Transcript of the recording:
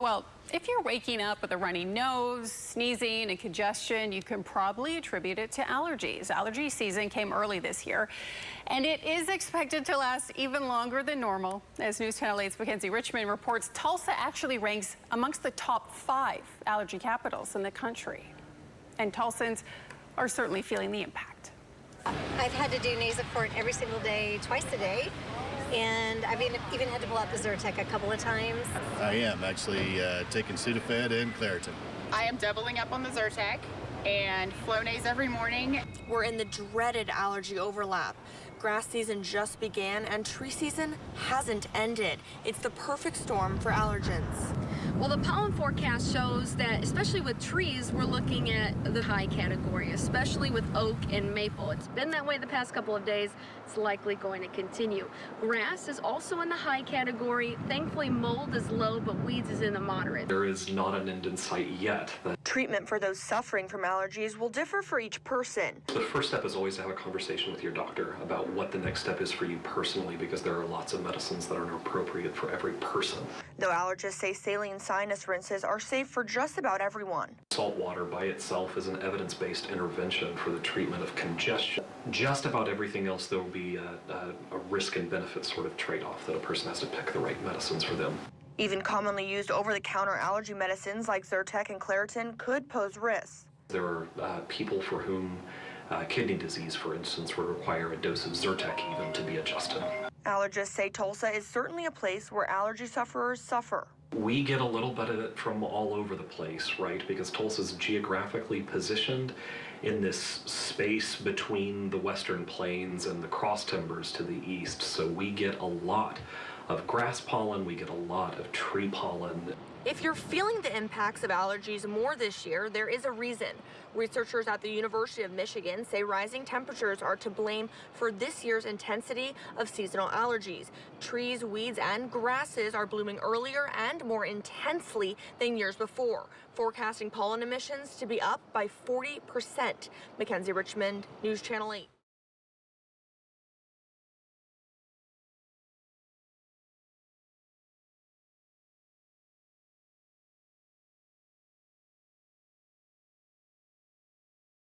Well, if you're waking up with a runny nose, sneezing, and congestion, you can probably attribute it to allergies. Allergy season came early this year, and it is expected to last even longer than normal. As NewsChannel 8's Mckenzie Richmond reports, Tulsa actually ranks amongst the top 5 allergy capitals in the country. And Tulsans are certainly feeling the impact. I've had to do Nasoport every single day, twice a day. And I've even had to pull out the Zyrtec a couple of times. I am actually taking Sudafed and Claritin. I am doubling up on the Zyrtec and Flonase every morning. We're in the dreaded allergy overlap. Grass season just began and tree season hasn't ended. It's the perfect storm for allergens. Well, the pollen forecast shows that, especially with trees, we're looking at the high category, especially with oak and maple. It's been that way the past couple of days. It's likely going to continue. Grass is also in the high category. Thankfully, mold is low, but weeds is in the moderate. There is not an end in sight yet. Treatment for those suffering from allergies will differ for each person. The first step is always to have a conversation with your doctor about what the next step is for you personally, because there are lots of medicines that aren't appropriate for every person. Though allergists say saline sinus rinses are safe for just about everyone. Salt water by itself is an evidence-based intervention for the treatment of congestion. Just about everything else, there will be a risk and benefit sort of trade-off that a person has to pick the right medicines for them. Even commonly used over-the-counter allergy medicines like Zyrtec and Claritin could pose risks. There are people for whom kidney disease, for instance, would require a dose of Zyrtec even to be adjusted. Allergists say Tulsa is certainly a place where allergy sufferers suffer. We get a little bit of it from all over the place, right? Because Tulsa's geographically positioned in this space between the western plains and the cross timbers to the east. So we get a lot of grass pollen, we get a lot of tree pollen. If you're feeling the impacts of allergies more this year, there is a reason. Researchers at the University of Michigan say rising temperatures are to blame for this year's intensity of seasonal allergies. Trees, weeds, and grasses are blooming earlier and more intensely than years before, forecasting pollen emissions to be up by 40%. Mckenzie Richmond, News Channel 8.